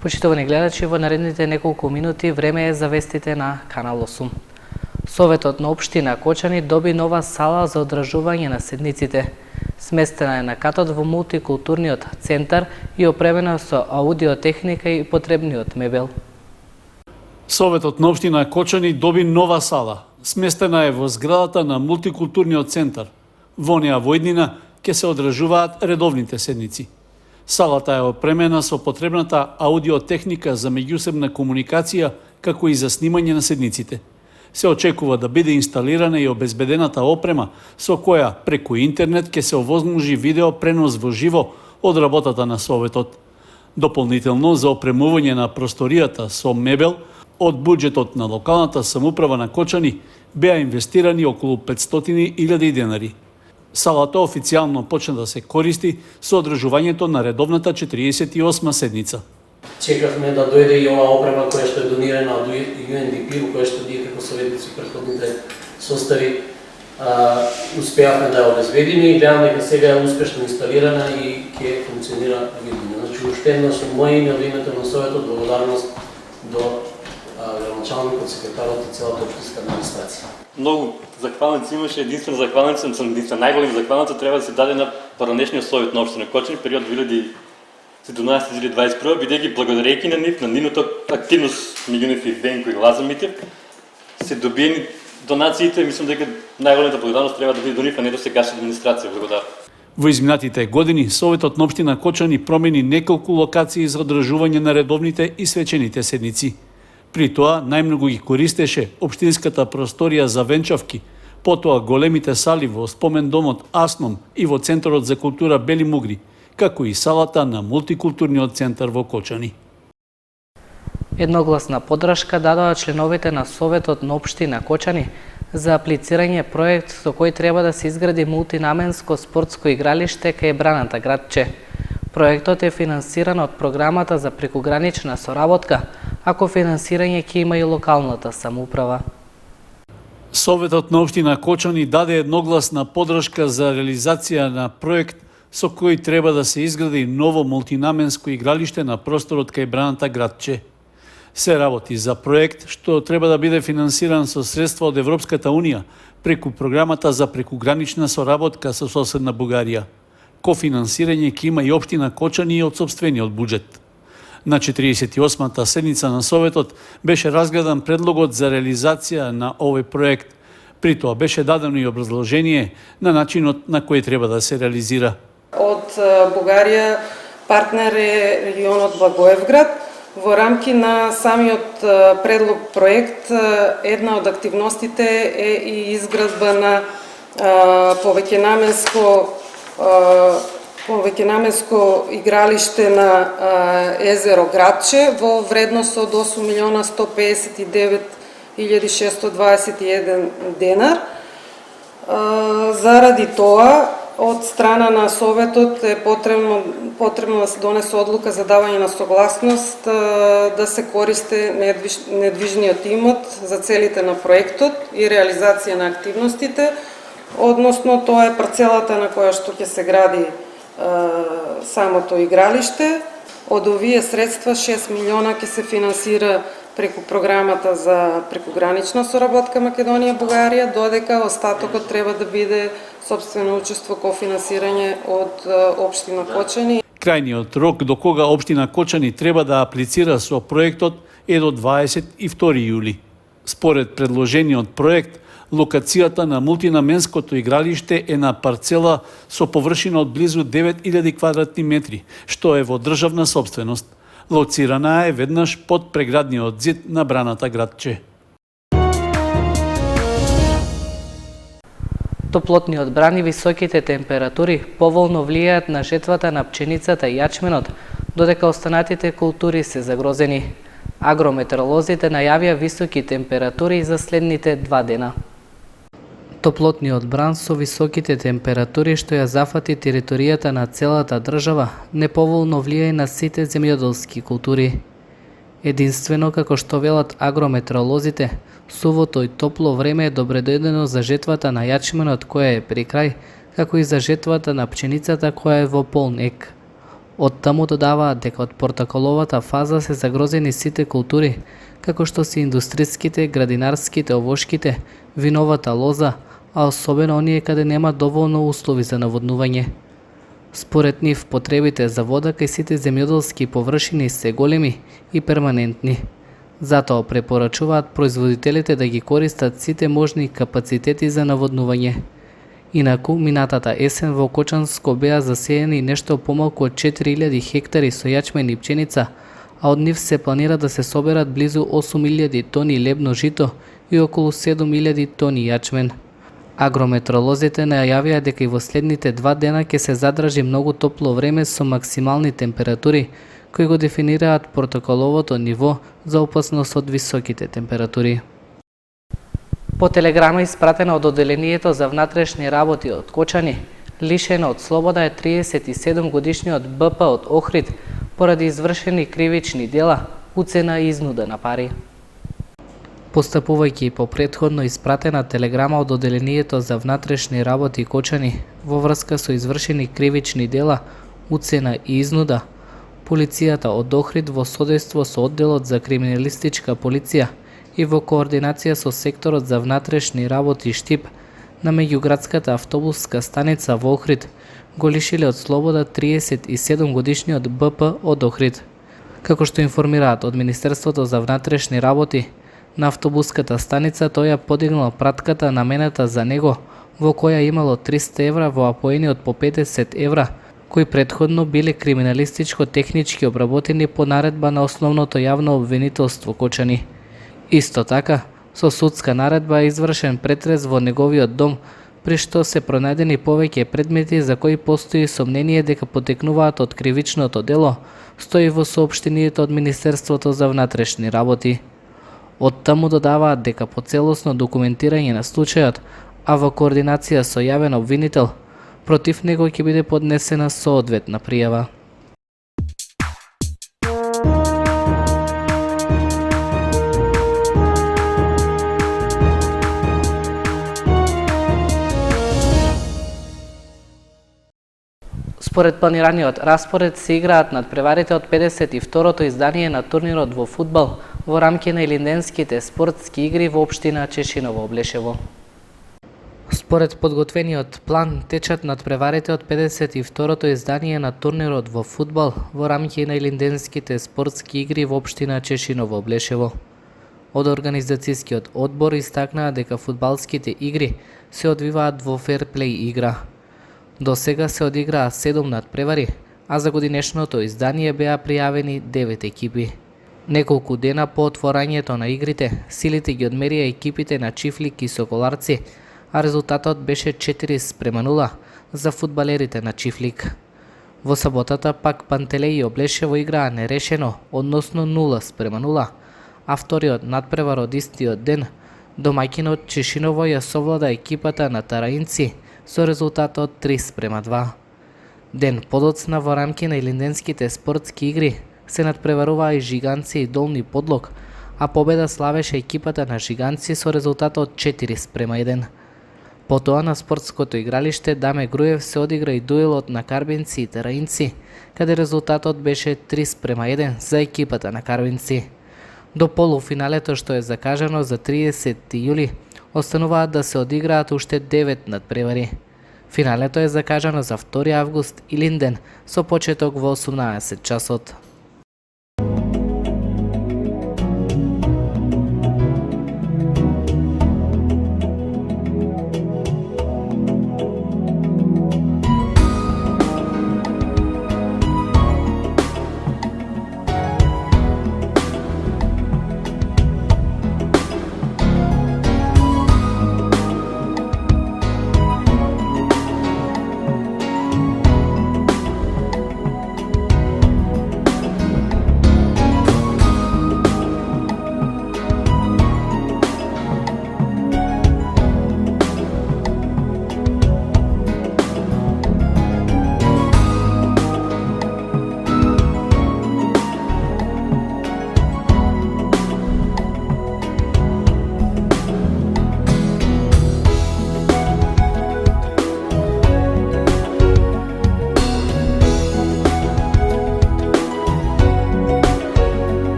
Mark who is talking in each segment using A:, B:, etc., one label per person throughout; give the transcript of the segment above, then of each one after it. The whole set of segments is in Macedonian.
A: Почитувани гледачи, во наредните неколку минути време е за вестите на Канал 8. Советот на општина Кочани доби нова сала за одржување на седниците. Сместена е на катот во мултикултурниот центар и опремена со аудиотехника и потребниот мебел.
B: Советот на општина Кочани доби нова сала. Сместена е во зградата на мултикултурниот центар. Во неа во иднина ќе се одржуваат редовните седници. Салата е опремена со потребната аудиотехника за меѓусебна комуникација, како и за снимање на седниците. Се очекува да биде инсталирана и обезбедената опрема со која преку интернет ќе се овозможи видео пренос во живо од работата на Советот. Дополнително за опремување на просторијата со мебел од буџетот на локалната самоуправа на Кочани беа инвестирани околу 500.000 денари. Салата официјално почна да се користи со одржувањето на редовната 48-ма седница.
C: Чекавме да дојде и ова опрема која што е донирана од UNDP, која што ние како советници претходните состави успеавме да ја обезбедиме и гледам дека сега е успешно инсталирана и ќе функционира видно. Значи, уште еднаш со моје име од името на Советот благодарност до градоначалникот, секретарот и целата општинска администрација.
D: Многу захвалници имаше, единствено захвалница, најголем захвалница треба да се даде на поранешниот Совет на општина Кочани, период 2017-2021, бидејќи благодарејќи на нив, на нивната активност меѓу нив и Венко и Лазар Митев, се добиени донациите, мислам дека најголемата благодарност треба да биде до нив, а не до сегашната администрација. Благодарам.
B: Во изминатите години, Советот на општина Кочани промени неколку локации за одржување на редовните и свечените седници. При тоа, најмногу ги користеше општинската просторија за венчавки, потоа големите сали во спомен домот Асном и во Центарот за култура Бели Мугри, како и салата на мултикултурниот центар во Кочани.
A: Едногласна поддршка дадоа членовите на Советот на општина Кочани за аплицирање проект со кој треба да се изгради мултинаменско спортско игралиште кај Браната градче. Проектот е финансиран од програмата за прекугранична соработка, ако финансирање ќе има и локалната самоуправа.
B: Советот на општина Кочани даде едногласна поддршка за реализација на проект со кој треба да се изгради ново мултинаменско игралиште на просторот кај Браната градче. Се работи за проект што треба да биде финансиран со средства од Европската Унија преку програмата за прекугранична соработка со соседна Бугарија. Кофинансирање ќе има и општина Кочани од сопствениот буџет. На 48-та седница на Советот беше разгледан предлогот за реализација на овој проект. При тоа беше дадено и образложение на начинот на кој треба да се реализира.
E: Од Бугарија партнер е регионот Благоевград. Во рамки на самиот предлог проект, една од активностите е и изградба на повеќенаменско игралиште на езеро Градче во вредност од 8.159.621 денар. Заради тоа, од страна на Советот е потребно да се донесе одлука за давање на согласност да се користи недвижниот имот за целите на проектот и реализација на активностите, односно тоа е парцелата на која што ќе се гради самото игралиште. Од овие средства 6 милиона ќе се финансира преку програмата за прекугранична соработка Македонија-Бугарија, додека остатокот треба да биде собствено учество кофинансирање од општина Кочани.
B: Крајниот рок до кога општина Кочани треба да аплицира со проектот е до 22 јули. Според предложениот проект, локацијата на мултинаменското игралиште е на парцела со површина од близу 9000 квадратни метри, што е во државна собственост. Лоцирана е веднаш под преградниот зид на Браната градче.
A: Топлотниот бран и високите температури поволно влијаат на жетвата на пченицата и јачменот, додека останатите култури се загрозени. Агрометеоролозите најавија високи температури за следните 2 дена. Топлотниот бран со високите температури што ја зафати територијата на целата држава неповолно влијае на сите земјоделски култури. Единствено, како што велат агрометеоролозите, сувото и топло време е добредојдено за жетвата на јачменот која е при крај, како и за жетвата на пченицата која е во полн ек. Од таму додаваат дека од портокаловата фаза се загрозени сите култури, како што се индустриските, градинарските, овошките, виновата лоза, а особено оние каде нема доволно услови за наводнување. Според нив, потребите за вода кај сите земјоделски површини се големи и перманентни. Затоа препорачуваат производителите да ги користат сите можни капацитети за наводнување. Инаку, минатата есен во Кочанско беа засеени нешто помалку од 4000 хектари со јачмен и пченица, а од нив се планира да се соберат близу 8000 тони лебно жито и околу 7000 тони јачмен. Агрометеоролозите најавија дека и во следните 2 дена ќе се задржи многу топло време со максимални температури, кои го дефинираат протоколовото ниво за опасност од високите температури. По телеграма испратена од Одделението за внатрешни работи од Кочани, лишена од слобода е 37 годишниот БП од Охрид поради извршени кривични дела, уцена и изнуда на пари. Постапувајќи по претходно испратена телеграма од Одделението за внатрешни работи Кочани во врска со извршени кривични дела, уцена и изнуда, полицијата од Охрид во содејство со одделот за криминалистичка полиција и во координација со секторот за внатрешни работи Штип на меѓуградската автобуска станица во Охрид го лишиле од слобода 37 годишниот БП од Охрид. Како што информираат од Министерството за внатрешни работи, на автобуската станица тој ја подигнал пратката наменета за него, во која имало 300 евра во апоени од по 50 евра, кои претходно биле криминалистичко-технички обработени по наредба на Основното јавно обвинителство Кочани. Исто така, со судска наредба е извршен претрес во неговиот дом, при што се пронајдени повеќе предмети за кои постои сомнение дека потекнуваат од кривичното дело, стои во соопштението од Министерството за внатрешни работи. Од таму додаваат дека по целосно документирање на случајот, а во координација со јавен обвинител, против него ќе биде поднесена соодветна пријава. Според планираниот распоред се играат надпреварите од 52-то издание на турнирот во фудбал во рамки на Илинденските спортски игри во општина Чешиново Облешево. Според подготвениот план течат надпреварите од 52-то издание на турнирот во фудбал во рамки на Илинденските спортски игри во општина Чешиново Облешево. Од организацијскиот одбор истакнаа дека фудбалските игри се одвиваат во ферплей игра. До сега се одиграа 7 надпревари, а за годинешното издание беа пријавени 9 екипи. Неколку дена по отворањето на игрите, силите ги одмерија екипите на Чифлик и Соколарци, а резултатот беше 4:0 за фудбалерите на Чифлик. Во саботата пак Пантелеј и Облешево играа нерешено, односно 0:0, а вториот надпревар од истиот ден, домаќинот Чешиново ја совлада екипата на Тараинци со резултатот 3:2. Ден подоцна во рамки на Илинденските спортски игри се надпреваруваа и Жиганци и Долни Подлог, а победа славеше екипата на Жиганци со резултатот 4:1. Потоа на спортското игралиште Даме Груев се одигра и дуелот на Карбинци и Тараинци, каде резултатот беше 3:1 за екипата на Карбинци. До полуфиналето, што е закажано за 30 јули, остануваат да се одиграат уште 9 надпревари. Финалето е закажано за 2 август Илинден со почеток во 18 часот.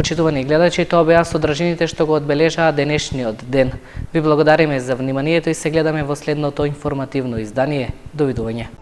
A: Почитувани гледачи, тоа беа содржините што го одбележаа денешниот ден. Ви благодариме за вниманието и се гледаме во следното информативно издание. Довидување.